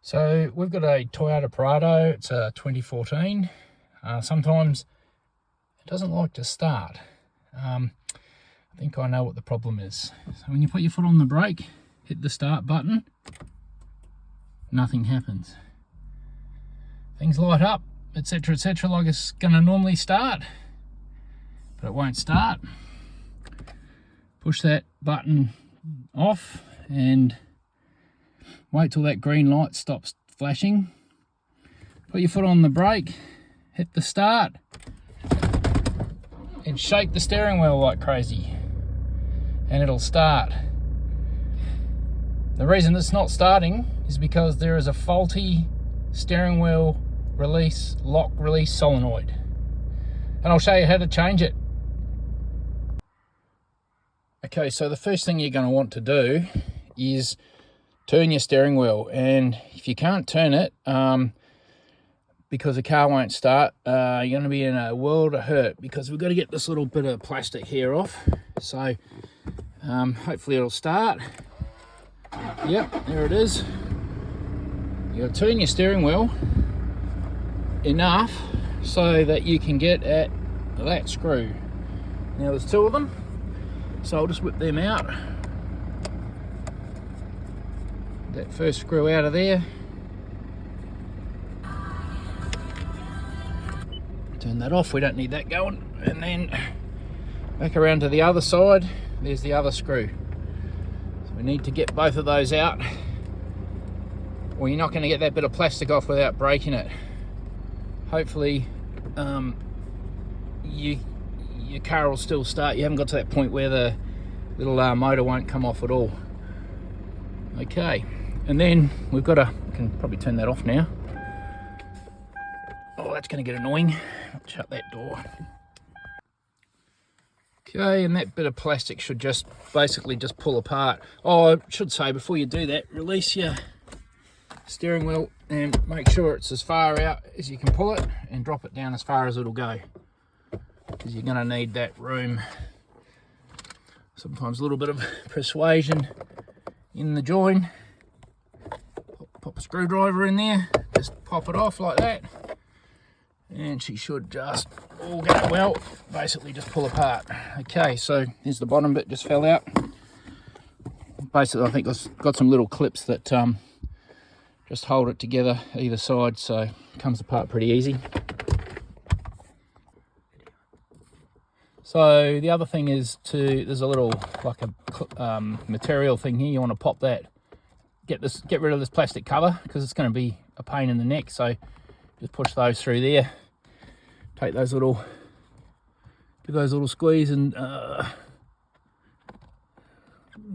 So we've got a Toyota Prado. It's a 2014. Sometimes it doesn't like to start. I think I know what the problem is. So when you put your foot on the brake, hit the start button, nothing happens. Things light up, etc., like it's going to normally start, but it won't start. Push that button off and wait till that green light stops flashing. Put your foot on the brake, hit the start, and shake the steering wheel like crazy, and it'll start. The reason it's not starting is because there is a faulty steering wheel lock release solenoid, and I'll show you how to change it. Okay, so the first thing you're going to want to do is turn your steering wheel, and if you can't turn it because the car won't start, you're going to be in a world of hurt, because we've got to get this little bit of plastic here off. So hopefully it'll start. Yep, there it is. You got to turn your steering wheel enough so that you can get at that screw. Now there's two of them, so I'll just whip them out. That first screw out of there. Turn that off, we don't need that going. And then back around to the other side, there's the other screw. So we need to get both of those out, or you're not going to get that bit of plastic off without breaking it. Hopefully your car will still start. You haven't got to that point where the little motor won't come off at all. Okay, and then we've got to, can probably turn that off now. Oh, that's going to get annoying. Shut that door. Okay, and that bit of plastic should just basically just pull apart. Oh, I should say, before you do that, release your steering wheel and make sure it's as far out as you can pull it, and drop it down as far as it'll go, because you're going to need that room. Sometimes a little bit of persuasion in the join. Pop a screwdriver in there, just pop it off like that, and she should just all go well, basically just pull apart. Okay, so here's the bottom bit, just fell out. Basically I think it's got some little clips that just hold it together either side, so it comes apart pretty easy. So the other thing is there's a little, like a material thing here. You want to pop that, get rid of this plastic cover, because it's going to be a pain in the neck. So just push those through there, take those little, give those a little squeeze, and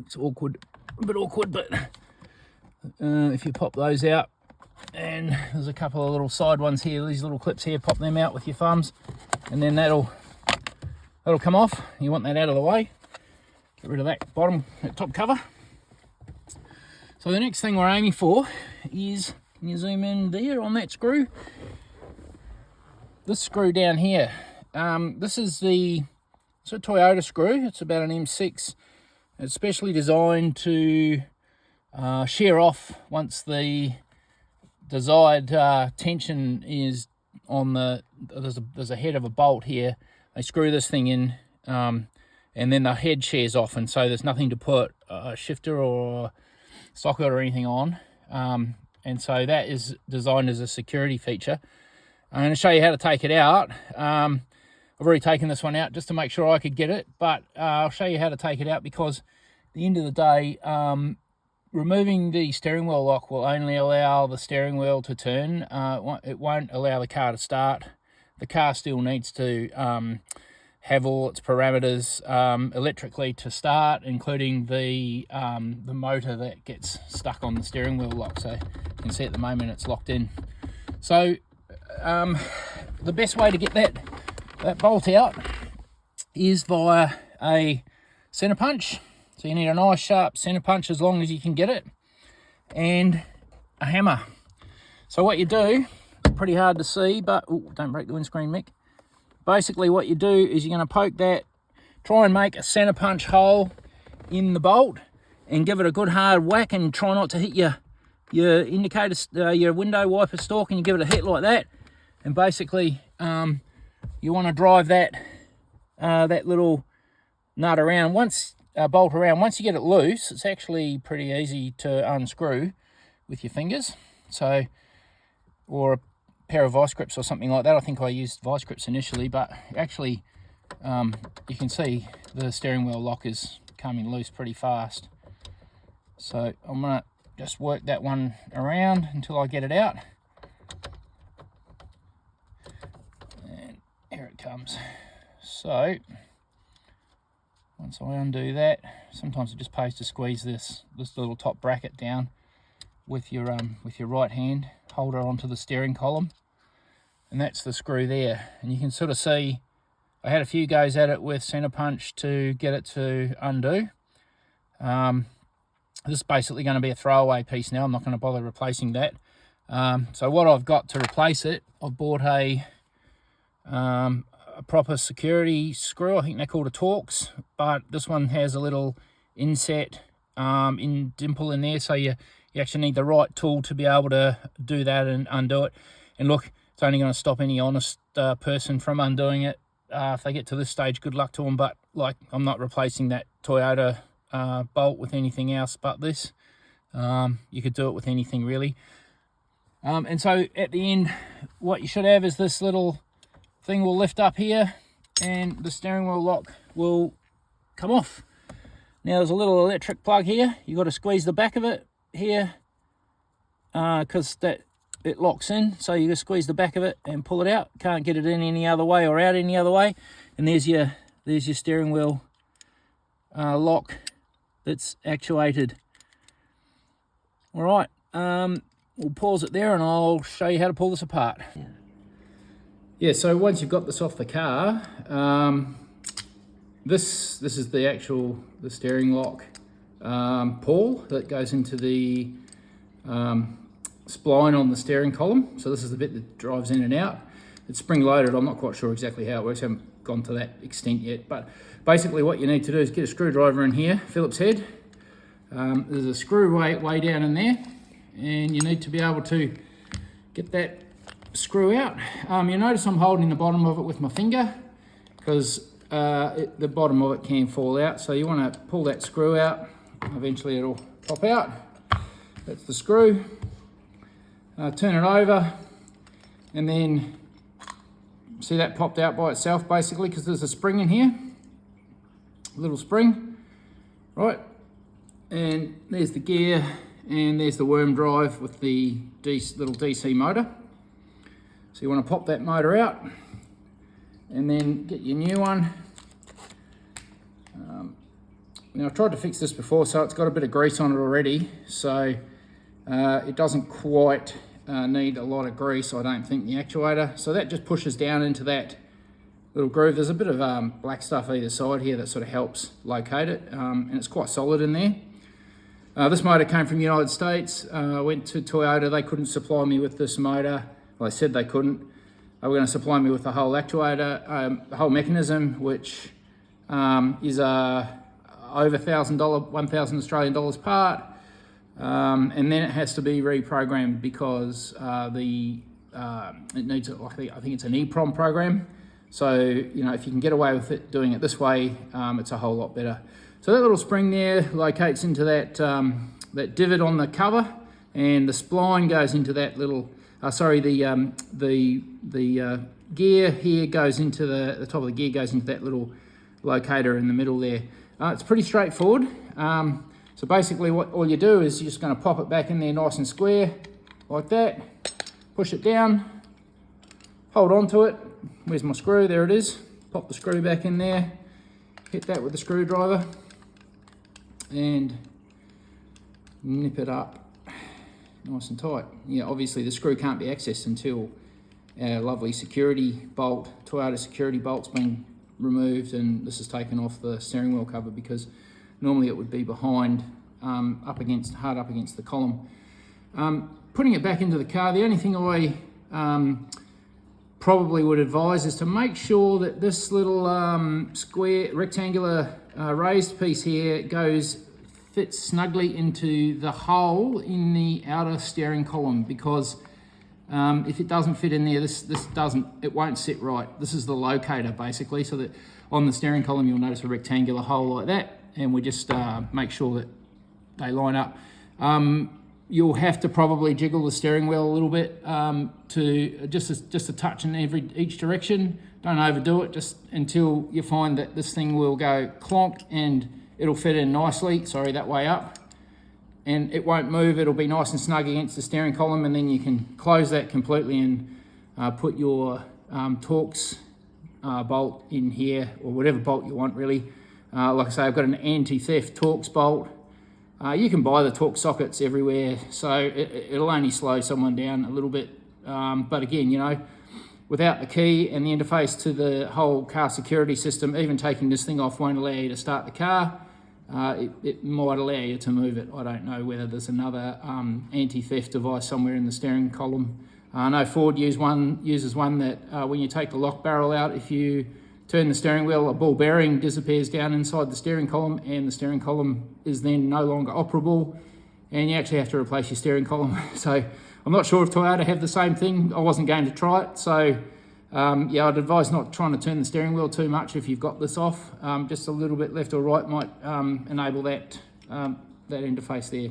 it's awkward, a bit awkward, but if you pop those out, and there's a couple of little side ones here, these little clips here, pop them out with your thumbs, and then that'll come off. You want that out of the way. Get rid of that top cover. So the next thing we're aiming for is, can you zoom in there on that screw? This screw down here. It's a Toyota screw. It's about an M6. It's specially designed to shear off once the desired tension is on the, there's a head of a bolt here. They screw this thing in, and then the head shears off, and so there's nothing to put a shifter or socket or anything on, and so that is designed as a security feature. I'm going to show you how to take it out. I've already taken this one out just to make sure I could get it, but I'll show you how to take it out, because at the end of the day, removing the steering wheel lock will only allow the steering wheel to turn. It won't allow the car to start. The car still needs to have all its parameters electrically to start, including the motor that gets stuck on the steering wheel lock. So you can see at the moment it's locked in. So the best way to get that bolt out is via a center punch. So you need a nice sharp center punch, as long as you can get it, and a hammer. So what you do, pretty hard to see, but don't break the windscreen, Mick. Basically what you do is you're going to poke that, try and make a center punch hole in the bolt, and give it a good hard whack, and try not to hit your your indicator, your window wiper stalk, and you give it a hit like that, and basically you want to drive that that little nut around. Bolt around. Once you get it loose, it's actually pretty easy to unscrew with your fingers. So, or a pair of vice grips or something like that. I think I used vice grips initially, but actually you can see the steering wheel lock is coming loose pretty fast. So I'm gonna just work that one around until I get it out. And here it comes. So once I undo that, sometimes it just pays to squeeze this little top bracket down with your right hand, hold it onto the steering column, and that's the screw there. And you can sort of see I had a few goes at it with center punch to get it to undo. This is basically going to be a throwaway piece now. I'm not going to bother replacing that. So what I've got to replace it, I've bought a proper security screw. I think they're called a Torx, but this one has a little inset dimple in there, so you actually need the right tool to be able to do that and undo it. And look, it's only going to stop any honest person from undoing it. If they get to this stage, good luck to them, but like, I'm not replacing that Toyota bolt with anything else but this. You could do it with anything really. And so at the end, what you should have is this little thing will lift up here and the steering wheel lock will come off. Now there's a little electric plug here. You've got to squeeze the back of it here because it locks in. So you just squeeze the back of it and pull it out. Can't get it in any other way or out any other way. And there's your steering wheel lock that's actuated. All right, we'll pause it there and I'll show you how to pull this apart. Yeah, so once you've got this off the car, this is the steering lock pawl that goes into the spline on the steering column. So this is the bit that drives in and out. It's spring loaded. I'm not quite sure exactly how it works. I haven't gone to that extent yet, but basically what you need to do is get a screwdriver in here, Phillips head. There's a screw way down in there, and you need to be able to get that screw out. You notice I'm holding the bottom of it with my finger because the bottom of it can fall out. So you want to pull that screw out. Eventually it'll pop out. That's the screw. Turn it over, and then see that popped out by itself basically because there's a spring in here. A little spring, right? And there's the gear, and there's the worm drive with the little DC motor. So you want to pop that motor out and then get your new one. Now I tried to fix this before, so it's got a bit of grease on it already, so it doesn't quite need a lot of grease, I don't think, the actuator. So that just pushes down into that little groove. There's a bit of black stuff either side here that sort of helps locate it, and it's quite solid in there. This motor came from the United States. I went to Toyota. They couldn't supply me with this motor. Well, they said they couldn't. They were going to supply me with the whole actuator, the whole mechanism, which is over $1,000, 1,000 Australian dollars part. And then it has to be reprogrammed because it needs, I think it's an EEPROM program. So, you know, if you can get away with it doing it this way, it's a whole lot better. So that little spring there locates into that that divot on the cover, and the spline goes into that little. The gear here goes into the top of the gear goes into that little locator in the middle there. It's pretty straightforward. So basically, what all you do is you're just going to pop it back in there nice and square, like that. Push it down, hold on to it. Where's my screw? There it is. Pop the screw back in there. Hit that with the screwdriver and nip it up nice and tight. Yeah, obviously the screw can't be accessed until our lovely security bolt, Toyota security bolt's been removed, and this is taken off the steering wheel cover because normally it would be behind, hard up against the column. Putting it back into the car, the only thing I probably would advise is to make sure that this little square, rectangular raised piece here goes fits snugly into the hole in the outer steering column, because if it doesn't fit in there, it won't sit right. This is the locator basically, so that on the steering column you'll notice a rectangular hole like that, and we just make sure that they line up. You'll have to probably jiggle the steering wheel a little bit to just a touch in each direction. Don't overdo it, just until you find that this thing will go clonk and it'll fit in nicely, sorry, that way up. And it won't move, it'll be nice and snug against the steering column, and then you can close that completely and put your Torx bolt in here, or whatever bolt you want really. Like I say, I've got an anti-theft Torx bolt. You can buy the Torx sockets everywhere, so it'll only slow someone down a little bit. But again, you know, without the key and the interface to the whole car security system, even taking this thing off won't allow you to start the car. It might allow you to move it. I don't know whether there's another anti-theft device somewhere in the steering column. I know Ford uses one that when you take the lock barrel out, if you turn the steering wheel, a ball bearing disappears down inside the steering column, and the steering column is then no longer operable, and you actually have to replace your steering column. So I'm not sure if Toyota have the same thing. I wasn't going to try it, so yeah, I'd advise not trying to turn the steering wheel too much if you've got this off. Just a little bit left or right might enable that interface there.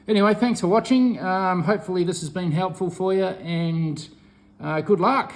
Anyway, thanks for watching. Hopefully this has been helpful for you, and good luck.